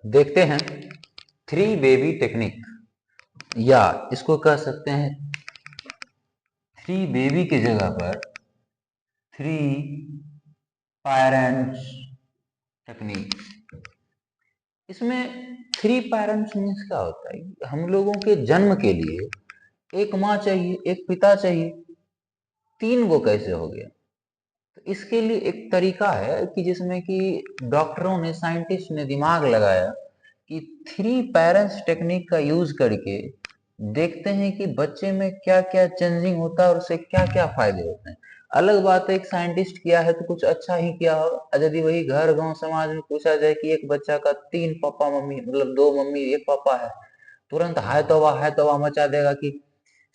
देखते हैं three baby technique, या इसको कह सकते हैं थ्री बेबी की जगह पर थ्री पेरेंट्स टेक्निक। इसमें थ्री पेरेंट्स मीन्स क्या होता है? हम लोगों के जन्म के लिए एक माँ चाहिए, एक पिता चाहिए, तीन वो कैसे हो गया? तो इसके लिए एक तरीका है कि जिसमें कि डॉक्टरों ने, साइंटिस्ट ने दिमाग लगाया कि थ्री पेरेंट्स टेक्निक का यूज करके देखते हैं कि बच्चे में क्या क्या चेंजिंग होता है और उससे क्या क्या फायदे होते हैं। अलग बात है एक साइंटिस्ट किया है तो कुछ अच्छा ही किया हो, यदि वही घर गांव समाज में पूछा जाए कि एक बच्चा का तीन पापा मम्मी, मतलब दो मम्मी एक पापा है, तुरंत है तौबा मचा देगा कि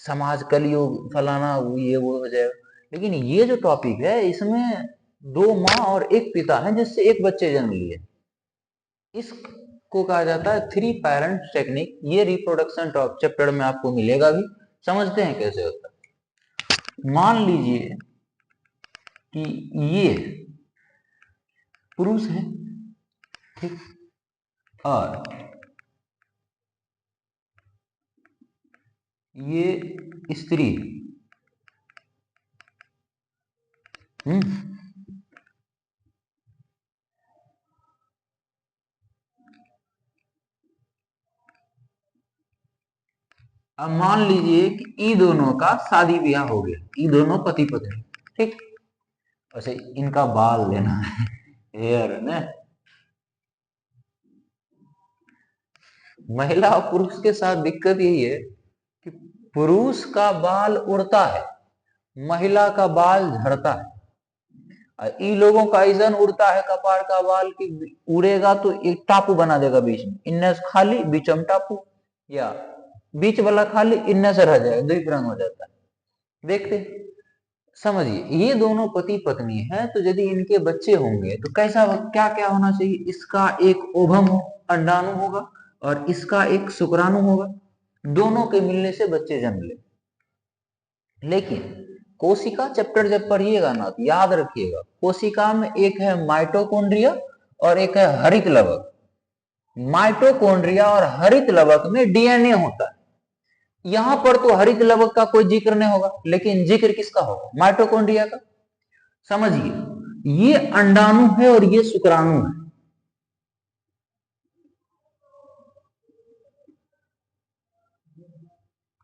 समाज कलयुग फलाना ये वो हो जाएगा। लेकिन ये जो टॉपिक है इसमें दो माँ और एक पिता है जिससे एक बच्चे जन्म लिए, इसको कहा जाता है थ्री पेरेंट टेक्निक। ये रिप्रोडक्शन चैप्टर में आपको मिलेगा भी। समझते हैं कैसे होता है। मान लीजिए कि ये पुरुष है, ठीक, और ये स्त्री। अब मान लीजिए कि ई दोनों का शादी ब्याह हो गया, ई दोनों पति पत्नी, ठीक। वैसे इनका बाल लेना है, हेयर ना। महिला और पुरुष के साथ दिक्कत यही है कि पुरुष का बाल उड़ता है, महिला का बाल झड़ता है। इन लोगों का ऐसा उड़ता है कपार का बाल कि उड़ेगा तो एक टापू बना देगा बीच में, इन्ने से खाली बीचम टापू, या बीच वाला खाली इन्ने से रह जाएगा, द्वीप रंग हो जाता है। देखते समझिए, ये दोनों पति पत्नी है, तो यदि इनके बच्चे होंगे तो कैसा क्या क्या होना चाहिए? इसका एक ओवम हो, अंडाणु होगा, और इसका एक शुक्राणु होगा, दोनों के मिलने से बच्चे जन्म ले। लेकिन कोशिका चैप्टर जब पढ़िएगा ना तो याद रखिएगा, कोशिका में एक है माइटोकॉन्ड्रिया और एक है हरित लवक। माइटोकॉन्ड्रिया और हरित लवक में डीएनए होता है। यहां पर तो हरित लवक का कोई जिक्र नहीं होगा, लेकिन जिक्र किसका होगा? माइटोकॉन्ड्रिया का। समझिए, ये अंडाणु है और ये शुक्राणु है,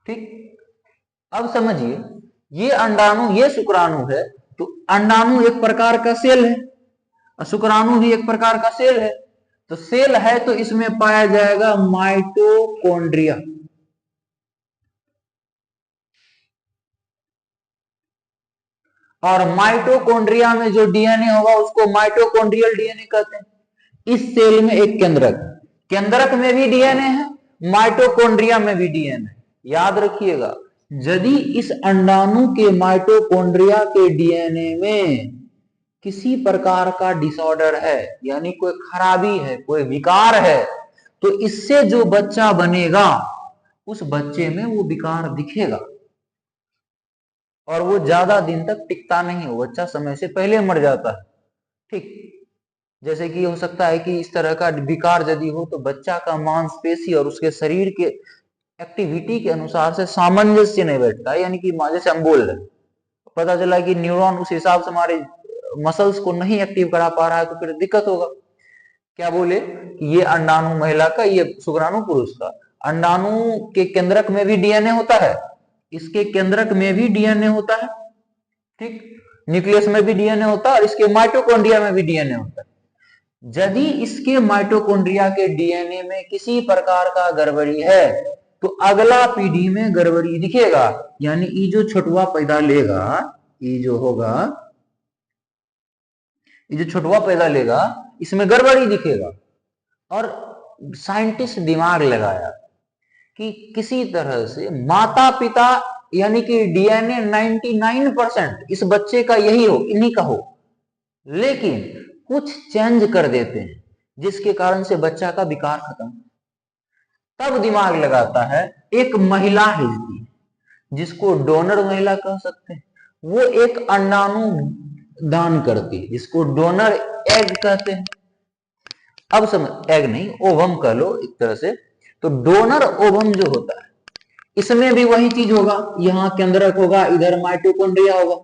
ठीक। अब समझिए, ये अंडाणु ये शुक्राणु है, तो अंडाणु एक प्रकार का सेल है और शुक्राणु भी एक प्रकार का सेल है। तो सेल है तो इसमें पाया जाएगा माइटोकॉन्ड्रिया, और माइटोकॉन्ड्रिया में जो डीएनए होगा उसको माइटोकॉन्ड्रियल डीएनए कहते हैं। इस सेल में एक केंद्रक, केंद्रक में भी डीएनए है, माइटोकॉन्ड्रिया में भी डीएनए। याद रखिएगा, यदि इस अंडाणु के माइटोकॉन्ड्रिया के डीएनए में किसी प्रकार का डिसऑर्डर है, यानी कोई खराबी है, कोई विकार है, तो इससे जो बच्चा बनेगा उस बच्चे में वो विकार दिखेगा और वो ज्यादा दिन तक टिकता नहीं, वो बच्चा समय से पहले मर जाता है, ठीक। जैसे कि हो सकता है कि इस तरह का विकार यदि हो तो बच्चा का मांसपेशी और उसके शरीर के एक्टिविटी के अनुसार से सामंजस्य नहीं बैठता है, यानी कि जैसे हम बोल रहे हैं, पता चला कि न्यूरॉन उस हिसाब से हमारे मसल्स को नहीं एक्टिव करा पा रहा है, तो फिर दिक्कत होगा। क्या बोले कि ये अंडाणु महिला का, ये शुक्राणु पुरुष का। अंडाणु के केंद्रक में भी डीएनए होता है, इसके केंद्रक में भी डीएनए होता है, ठीक। न्यूक्लियस में भी डीएनए होता है और इसके माइटोकॉन्ड्रिया में भी डीएनए होता है। यदि इसके माइटोकॉन्ड्रिया के डीएनए में किसी प्रकार का गड़बड़ी है तो अगला पीढ़ी में गड़बड़ी दिखेगा, यानी ये जो छोटुआ पैदा लेगा, ये जो होगा, ये जो छोटुआ पैदा लेगा इसमें गड़बड़ी दिखेगा। और साइंटिस्ट दिमाग लगाया कि किसी तरह से माता पिता यानी कि डीएनए 99% इस बच्चे का यही हो, इन्हीं का हो, लेकिन कुछ चेंज कर देते हैं जिसके कारण से बच्चा का विकार खत्म। तब दिमाग लगाता है एक महिला है जिसको डोनर महिला कह सकते हैं, वो एक अंडाणु दान करती है जिसको डोनर एग कहते हैं। अब समझ, एग नहीं ओवम कह लो एक तरह से। तो डोनर ओवम जो होता है इसमें भी वही चीज होगा, यहां केंद्रक होगा, इधर माइटोकॉन्ड्रिया होगा।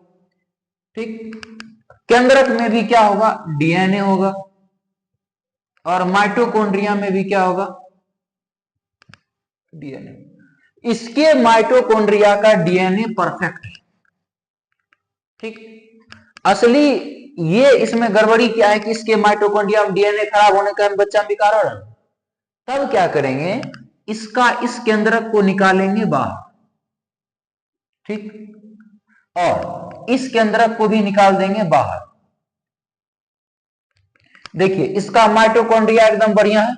ठीक, केंद्रक में भी क्या होगा, डीएनए होगा, और माइटोकॉन्ड्रिया में भी क्या होगा, डीएनए। इसके माइटोकॉन्ड्रिया का डीएनए परफेक्ट है। ठीक, असली ये इसमें गड़बड़ी क्या है कि इसके माइटोकॉन्ड्रिया में डीएनए खराब होने के कारण बच्चा विकार हो रहा है। तब क्या करेंगे, इसका इस केंद्रक को निकालेंगे बाहर। ठीक, और इस केंद्रक को भी निकाल देंगे बाहर। देखिए इसका माइटोकॉन्ड्रिया एकदम बढ़िया है,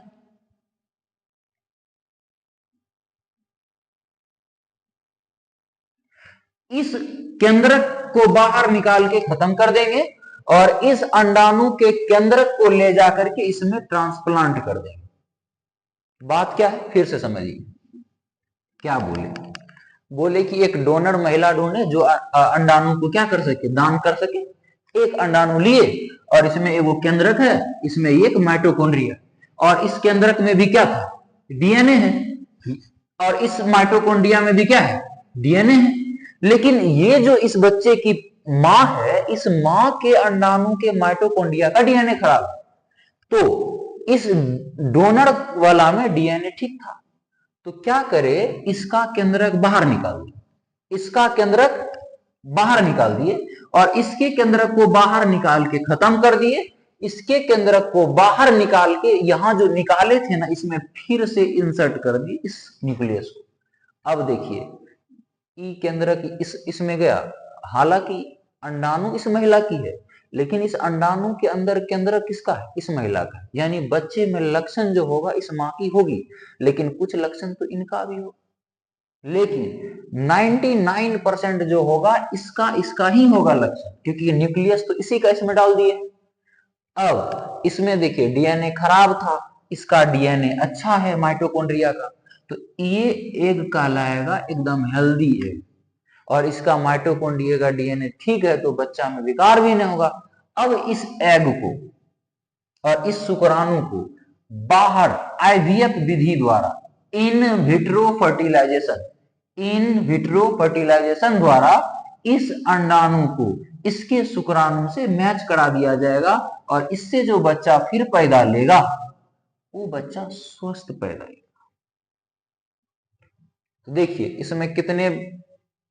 इस केंद्रक को बाहर निकाल के खत्म कर देंगे और इस अंडाणु के केंद्रक को ले जाकर के इसमें ट्रांसप्लांट कर देंगे। बात क्या है फिर से समझिए, क्या बोले, बोले कि एक डोनर महिला ढूंढे जो अंडाणु को क्या कर सके, दान कर सके। एक अंडाणु लिए और इसमें एक वो केंद्रक है, इसमें एक माइटोकॉन्ड्रिया, और इस केंद्रक में भी क्या था, डीएनए है, और इस माइटोकॉन्ड्रिया में भी क्या है, डीएनए है। लेकिन ये जो इस बच्चे की मां है, इस मां के अंडाणु के माइटोकॉन्ड्रिया का डीएनए खराब है, तो इस डोनर वाला में डीएनए ठीक था। तो क्या करे, इसका केंद्रक बाहर निकाल दिए, इसका केंद्रक बाहर निकाल दिए, और इसके केंद्रक को बाहर निकाल के खत्म कर दिए। इसके केंद्रक को बाहर निकाल के यहां जो निकाले थे ना, इसमें फिर से इंसर्ट कर दिए इस न्यूक्लियस को। अब देखिए ई केंद्रक इसमें गया, हालांकि अंडाणु इस महिला की है, लेकिन इस अंडाणु के अंदर केंद्रक किसका है, इस महिला का। यानी बच्चे में लक्षण जो होगा इस मां की होगी, लेकिन कुछ लक्षण तो इनका भी होगा, लेकिन 99% जो होगा इसका ही होगा लक्षण, क्योंकि नन्यूक्लियस तो इसी का इसमें डाल दिए। अब इसमें देखिए डीएनए खराब था, इसका डीएनए अच्छा है माइटोकॉन्ड्रिया का, तो ये एग कहलाएगा एकदम हेल्दी एग, और इसका माइटोकॉन्ड्रिया का डीएनए ठीक है, तो बच्चा में विकार भी नहीं होगा। अब इस एग को और इस शुक्राणु को बाहर आईवीएफ विधि द्वारा, इन विट्रो फर्टिलाइजेशन द्वारा इस अंडाणु को इसके शुक्राणु से मैच करा दिया जाएगा, और इससे जो बच्चा फिर पैदा लेगा वो बच्चा स्वस्थ पैदा लेगा। तो देखिए इसमें कितने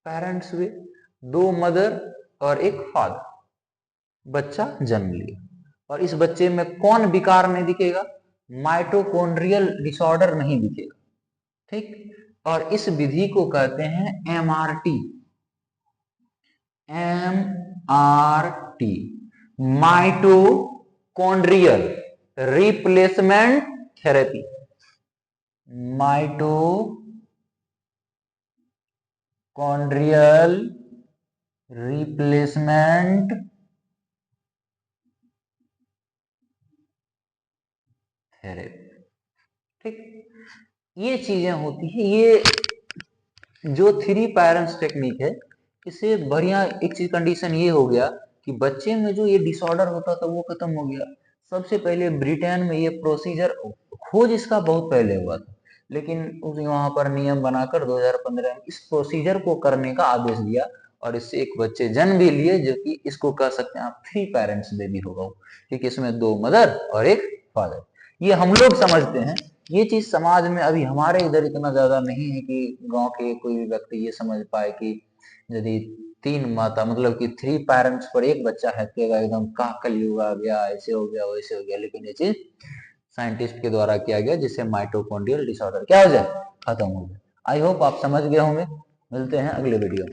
पेरेंट्स हुए, 2 मदर और एक फादर, बच्चा जन्म लिया, और इस बच्चे में कौन विकार नहीं दिखेगा, माइटोकॉन्ड्रियल डिसऑर्डर नहीं दिखेगा। ठीक, और इस विधि को कहते हैं MRT, mitochondrial replacement therapy, mitochondrial replacement therapy. ठीक, ये चीजें होती है, ये जो 3 पेरेंट्स टेक्निक है, इससे बढ़िया एक चीज कंडीशन ये हो गया कि बच्चे में जो ये डिसऑर्डर होता था वो खत्म हो गया। सबसे पहले ब्रिटेन में ये प्रोसीजर, खोज इसका बहुत पहले हुआ था, लेकिन वहां पर नियम बनाकर 2015 में इस प्रोसीजर को करने का आदेश दिया, और इससे एक बच्चे जन्म भी लिए, जो कि इसको कह सकते हैं आप 3 पेरेंट्स बेबी होगा, क्योंकि इसमें 2 मदर और एक फादर। ये हम लोग समझते हैं, ये चीज समाज में अभी हमारे इधर इतना ज्यादा नहीं है कि गांव के कोई भी व्यक्ति ये समझ पाए कि यदि 3 माता मतलब कि 3 पेरेंट्स पर एक बच्चा है तो एकदम का कलयुग आ गया, ऐसे हो गया वैसे हो गया। लेकिन ये चीज साइंटिस्ट के द्वारा किया गया, जिससे माइटोकॉन्ड्रियल डिसऑर्डर क्या हो जाए, खत्म हो जाए। आई होप आप समझ गए होंगे। मिलते हैं अगले वीडियो में।